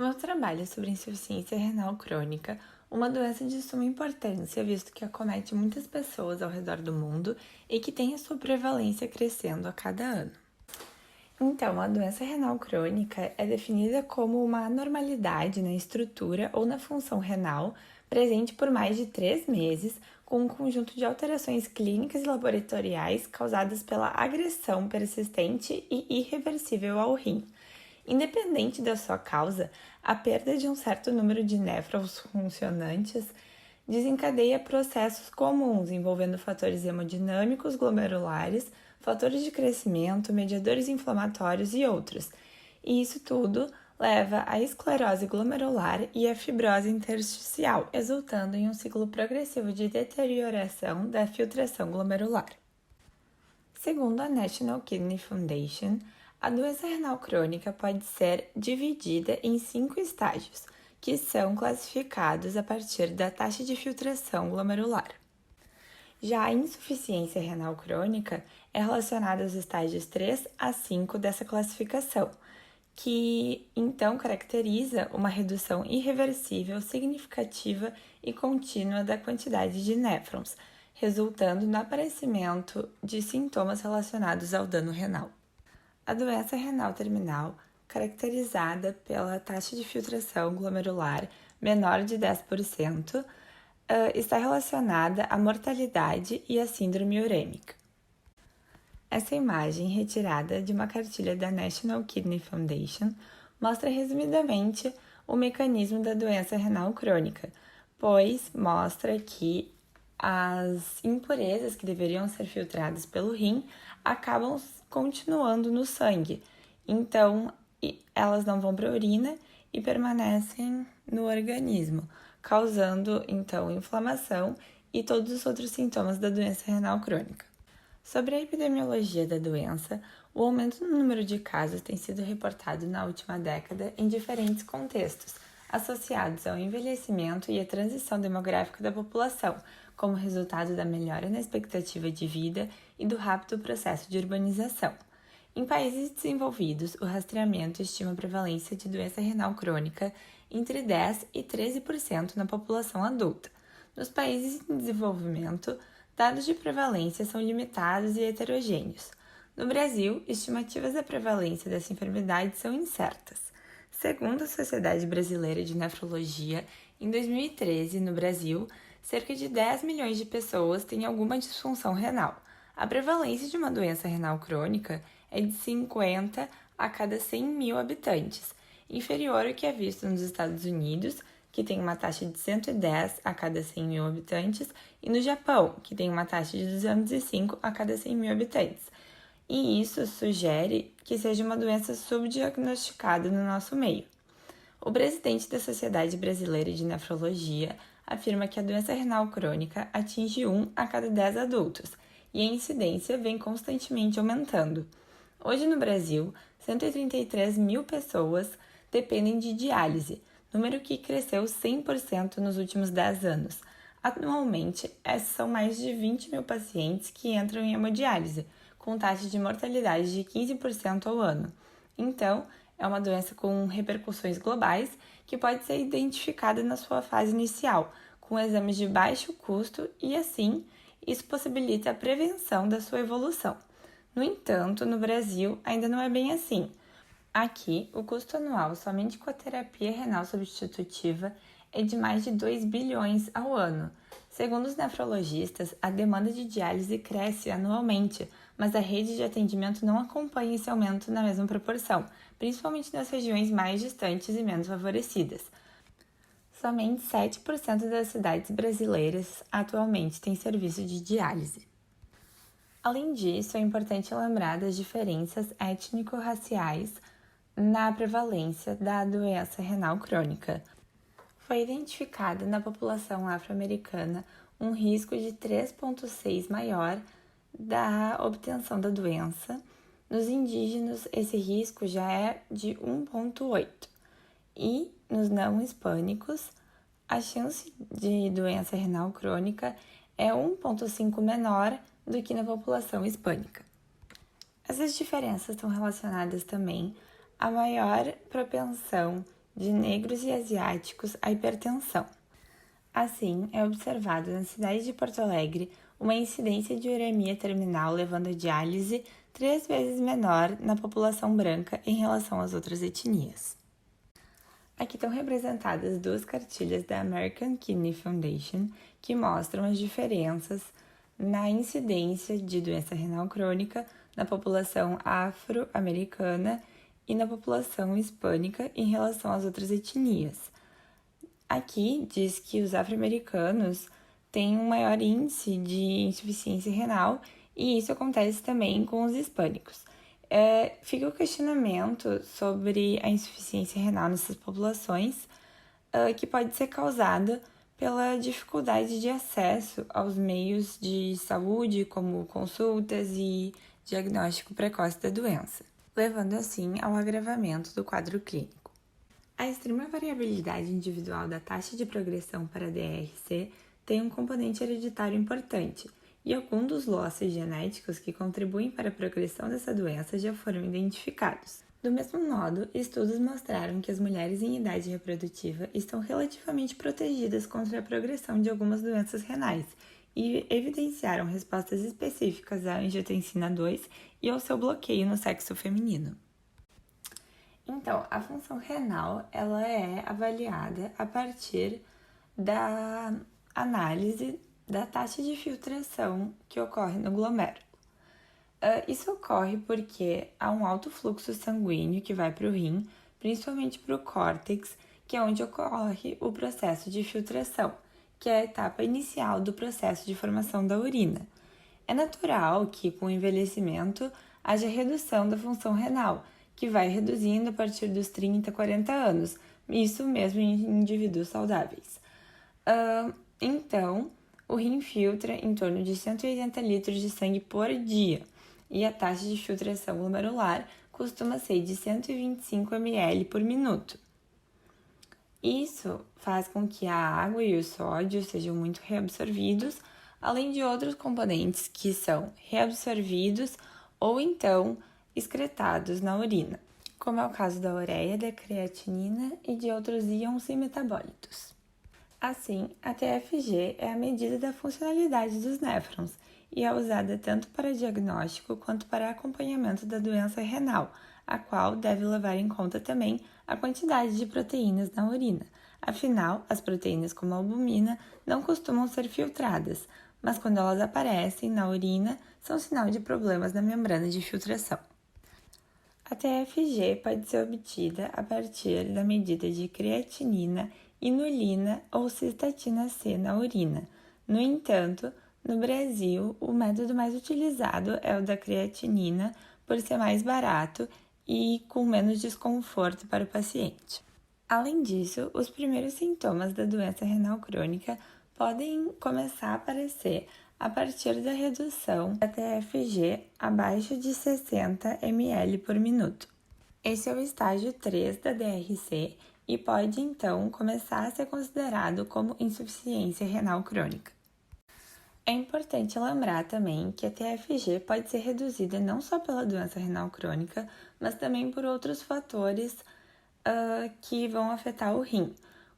O meu trabalho é sobre insuficiência renal crônica, uma doença de suma importância, visto que acomete muitas pessoas ao redor do mundo e que tem a sua prevalência crescendo a cada ano. Então, a doença renal crônica é definida como uma anormalidade na estrutura ou na função renal presente por mais de 3 meses, com um conjunto de alterações clínicas e laboratoriais causadas pela agressão persistente e irreversível ao rim. Independente da sua causa, a perda de um certo número de néfrons funcionantes desencadeia processos comuns envolvendo fatores hemodinâmicos glomerulares, fatores de crescimento, mediadores inflamatórios e outros. E isso tudo leva à esclerose glomerular e à fibrose intersticial, resultando em um ciclo progressivo de deterioração da filtração glomerular. Segundo a National Kidney Foundation, a doença renal crônica pode ser dividida em 5 estágios, que são classificados a partir da taxa de filtração glomerular. Já a insuficiência renal crônica é relacionada aos estágios 3 a 5 dessa classificação, que então caracteriza uma redução irreversível, significativa e contínua da quantidade de néfrons, resultando no aparecimento de sintomas relacionados ao dano renal. A doença renal terminal, caracterizada pela taxa de filtração glomerular menor de 10%, está relacionada à mortalidade e à síndrome urêmica. Essa imagem, retirada de uma cartilha da National Kidney Foundation, mostra resumidamente o mecanismo da doença renal crônica, pois mostra que as impurezas que deveriam ser filtradas pelo rim acabam continuando no sangue, então elas não vão para a urina e permanecem no organismo, causando então inflamação e todos os outros sintomas da doença renal crônica. Sobre a epidemiologia da doença, o aumento no número de casos tem sido reportado na última década em diferentes contextos, associados ao envelhecimento e à transição demográfica da população, como resultado da melhora na expectativa de vida e do rápido processo de urbanização. Em países desenvolvidos, o rastreamento estima a prevalência de doença renal crônica entre 10% e 13% na população adulta. Nos países em desenvolvimento, dados de prevalência são limitados e heterogêneos. No Brasil, estimativas da prevalência dessa enfermidade são incertas. Segundo a Sociedade Brasileira de Nefrologia, em 2013, no Brasil, cerca de 10 milhões de pessoas têm alguma disfunção renal. A prevalência de uma doença renal crônica é de 50 a cada 100 mil habitantes, inferior ao que é visto nos Estados Unidos, que tem uma taxa de 110 a cada 100 mil habitantes, e no Japão, que tem uma taxa de 205 a cada 100 mil habitantes. E isso sugere que seja uma doença subdiagnosticada no nosso meio. O presidente da Sociedade Brasileira de Nefrologia afirma que a doença renal crônica atinge 1 a cada 10 adultos, e a incidência vem constantemente aumentando. Hoje no Brasil, 133 mil pessoas dependem de diálise, número que cresceu 100% nos últimos 10 anos. Atualmente, essas são mais de 20 mil pacientes que entram em hemodiálise, com taxa de mortalidade de 15% ao ano. Então, é uma doença com repercussões globais que pode ser identificada na sua fase inicial, com exames de baixo custo e, assim, isso possibilita a prevenção da sua evolução. No entanto, no Brasil, ainda não é bem assim. Aqui, o custo anual somente com a terapia renal substitutiva é de mais de 2 bilhões ao ano. Segundo os nefrologistas, a demanda de diálise cresce anualmente, mas a rede de atendimento não acompanha esse aumento na mesma proporção, principalmente nas regiões mais distantes e menos favorecidas. Somente 7% das cidades brasileiras atualmente têm serviço de diálise. Além disso, é importante lembrar das diferenças étnico-raciais na prevalência da doença renal crônica. Foi identificado na população afro-americana um risco de 3,6 maior da obtenção da doença. Nos indígenas, esse risco já é de 1,8. E nos não hispânicos, a chance de doença renal crônica é 1,5 menor do que na população hispânica. Essas diferenças estão relacionadas também à maior propensão de negros e asiáticos à hipertensão. Assim, é observado na cidade de Porto Alegre uma incidência de uremia terminal levando à diálise 3 vezes menor na população branca em relação às outras etnias. Aqui estão representadas 2 cartilhas da American Kidney Foundation que mostram as diferenças na incidência de doença renal crônica na população afro-americana e na população hispânica em relação às outras etnias. Aqui diz que os afro-americanos têm um maior índice de insuficiência renal e isso acontece também com os hispânicos. Fica o questionamento sobre a insuficiência renal nessas populações, que pode ser causada pela dificuldade de acesso aos meios de saúde, como consultas e diagnóstico precoce da doença, levando assim ao agravamento do quadro clínico. A extrema variabilidade individual da taxa de progressão para a DRC tem um componente hereditário importante, e alguns dos losses genéticos que contribuem para a progressão dessa doença já foram identificados. Do mesmo modo, estudos mostraram que as mulheres em idade reprodutiva estão relativamente protegidas contra a progressão de algumas doenças renais e evidenciaram respostas específicas à angiotensina 2 e ao seu bloqueio no sexo feminino. Então, a função renal ela é avaliada a partir da análise da taxa de filtração que ocorre no glomérulo. Isso ocorre porque há um alto fluxo sanguíneo que vai para o rim, principalmente para o córtex, que é onde ocorre o processo de filtração, que é a etapa inicial do processo de formação da urina. É natural que, com o envelhecimento, haja redução da função renal, que vai reduzindo a partir dos 30, 40 anos, isso mesmo em indivíduos saudáveis. Então, o rim filtra em torno de 180 litros de sangue por dia, e a taxa de filtração glomerular costuma ser de 125 ml por minuto. Isso faz com que a água e o sódio sejam muito reabsorvidos, além de outros componentes que são reabsorvidos ou então excretados na urina, como é o caso da ureia, da creatinina e de outros íons e metabólitos. Assim, a TFG é a medida da funcionalidade dos néfrons e é usada tanto para diagnóstico quanto para acompanhamento da doença renal, a qual deve levar em conta também a quantidade de proteínas na urina. Afinal, as proteínas como a albumina não costumam ser filtradas, mas quando elas aparecem na urina, são sinal de problemas na membrana de filtração. A TFG pode ser obtida a partir da medida de creatinina, inulina ou cistatina C na urina. No entanto, no Brasil, o método mais utilizado é o da creatinina, por ser mais barato e com menos desconforto para o paciente. Além disso, os primeiros sintomas da doença renal crônica podem começar a aparecer a partir da redução da TFG abaixo de 60 ml por minuto. Esse é o estágio 3 da DRC e pode, então, começar a ser considerado como insuficiência renal crônica. É importante lembrar também que a TFG pode ser reduzida não só pela doença renal crônica, mas também por outros fatores que vão afetar o rim,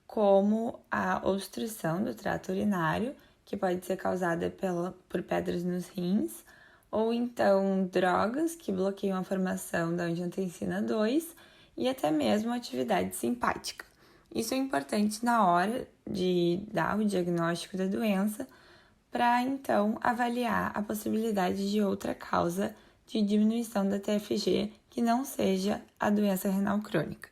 como a obstrução do trato urinário, que pode ser causada por pedras nos rins, ou então drogas que bloqueiam a formação da angiotensina 2 e até mesmo atividade simpática. Isso é importante na hora de dar o diagnóstico da doença, para então avaliar a possibilidade de outra causa de diminuição da TFG que não seja a doença renal crônica.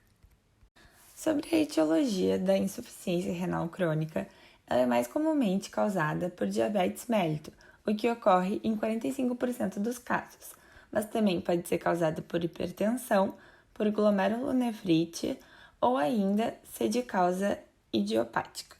Sobre a etiologia da insuficiência renal crônica, ela é mais comumente causada por diabetes mellitus, o que ocorre em 45% dos casos, mas também pode ser causada por hipertensão, por glomerulonefrite ou ainda ser de causa idiopática.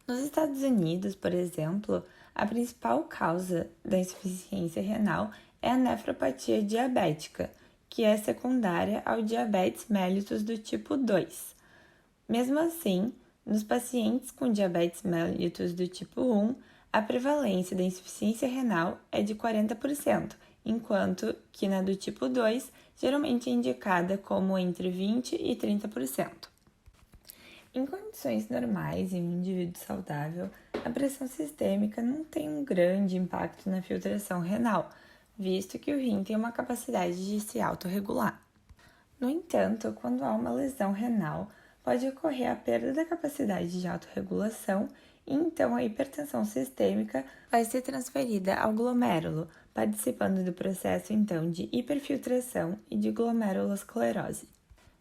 Nos Estados Unidos, por exemplo, a principal causa da insuficiência renal é a nefropatia diabética, que é secundária ao diabetes mellitus do tipo 2. Mesmo assim, nos pacientes com diabetes mellitus do tipo 1, a prevalência da insuficiência renal é de 40%, enquanto que na do tipo 2 geralmente é indicada como entre 20% e 30%. Em condições normais, em um indivíduo saudável, a pressão sistêmica não tem um grande impacto na filtração renal, visto que o rim tem uma capacidade de se autorregular. No entanto, quando há uma lesão renal, pode ocorrer a perda da capacidade de autorregulação e então a hipertensão sistêmica vai ser transferida ao glomérulo, participando do processo então de hiperfiltração e de glomerulosclerose.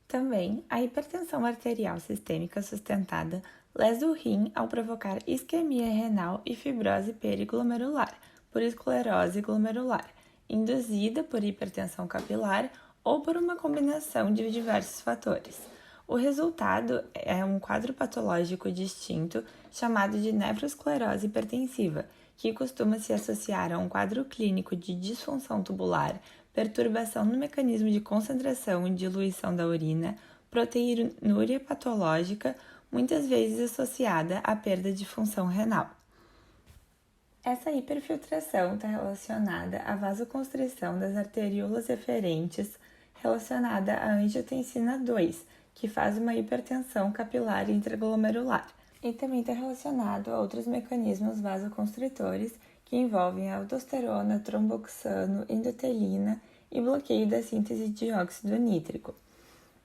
Também, a hipertensão arterial sistêmica sustentada lesa o rim ao provocar isquemia renal e fibrose periglomerular, por esclerose glomerular, induzida por hipertensão capilar ou por uma combinação de diversos fatores. O resultado é um quadro patológico distinto chamado de nefrosclerose hipertensiva, que costuma se associar a um quadro clínico de disfunção tubular, perturbação no mecanismo de concentração e diluição da urina, proteinúria patológica, muitas vezes associada à perda de função renal. Essa hiperfiltração está relacionada à vasoconstrição das arteríolas eferentes, relacionada à angiotensina 2, que faz uma hipertensão capilar intraglomerular, e também está relacionado a outros mecanismos vasoconstritores que envolvem a aldosterona, tromboxano, endotelina e bloqueio da síntese de óxido nítrico.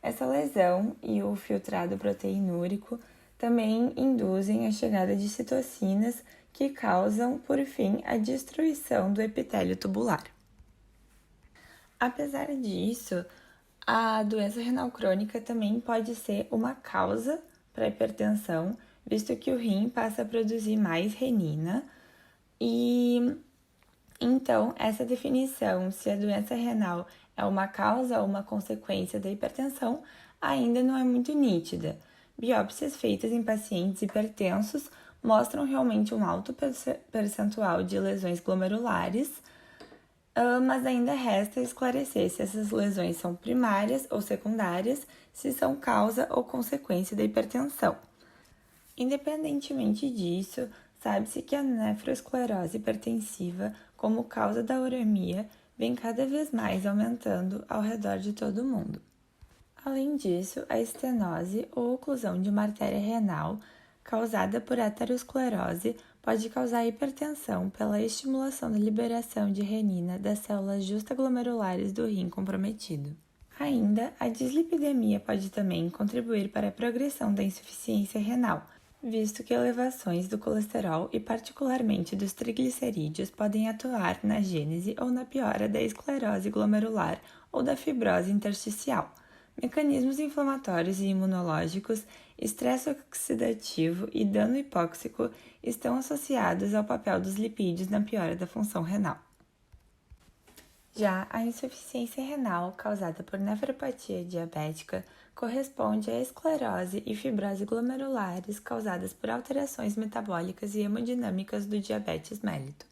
Essa lesão e o filtrado proteinúrico também induzem a chegada de citocinas que causam, por fim, a destruição do epitélio tubular. Apesar disso, a doença renal crônica também pode ser uma causa para a hipertensão, visto que o rim passa a produzir mais renina. E então, essa definição, se a doença renal é uma causa ou uma consequência da hipertensão, ainda não é muito nítida. Biópsias feitas em pacientes hipertensos mostram realmente um alto percentual de lesões glomerulares, mas ainda resta esclarecer se essas lesões são primárias ou secundárias, se são causa ou consequência da hipertensão. Independentemente disso, sabe-se que a nefrosclerose hipertensiva, como causa da uremia, vem cada vez mais aumentando ao redor de todo o mundo. Além disso, a estenose ou oclusão de uma artéria renal causada por aterosclerose pode causar hipertensão pela estimulação da liberação de renina das células justaglomerulares do rim comprometido. Ainda, a dislipidemia pode também contribuir para a progressão da insuficiência renal, visto que elevações do colesterol e particularmente dos triglicerídeos podem atuar na gênese ou na piora da esclerose glomerular ou da fibrose intersticial. Mecanismos inflamatórios e imunológicos, estresse oxidativo e dano hipóxico estão associados ao papel dos lipídios na piora da função renal. Já a insuficiência renal causada por nefropatia diabética corresponde à esclerose e fibrose glomerulares causadas por alterações metabólicas e hemodinâmicas do diabetes mellitus.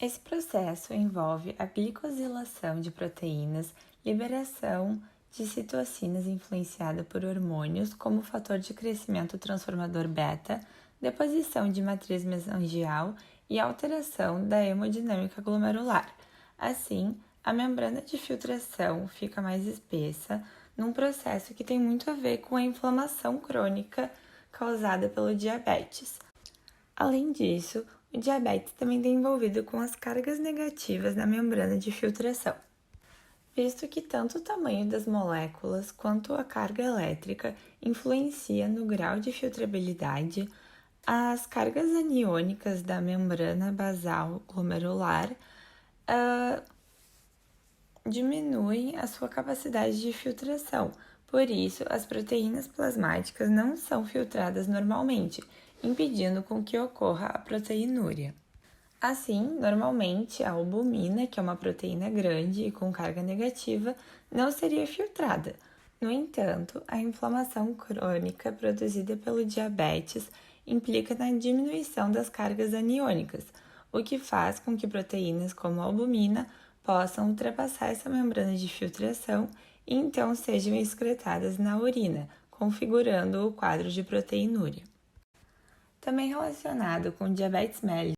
Esse processo envolve a glicosilação de proteínas, liberação de citocinas influenciada por hormônios como o fator de crescimento transformador beta, deposição de matriz mesangial e alteração da hemodinâmica glomerular. Assim, a membrana de filtração fica mais espessa, num processo que tem muito a ver com a inflamação crônica causada pelo diabetes. Além disso, o diabetes também está envolvido com as cargas negativas na membrana de filtração, visto que tanto o tamanho das moléculas quanto a carga elétrica influencia no grau de filtrabilidade. As cargas aniônicas da membrana basal glomerular diminuem a sua capacidade de filtração. Por isso, as proteínas plasmáticas não são filtradas normalmente, impedindo com que ocorra a proteinúria. Assim, normalmente, a albumina, que é uma proteína grande e com carga negativa, não seria filtrada. No entanto, a inflamação crônica produzida pelo diabetes implica na diminuição das cargas aniônicas, o que faz com que proteínas como a albumina possam ultrapassar essa membrana de filtração e então sejam excretadas na urina, configurando o quadro de proteinúria. Também relacionado com diabetes mellitus,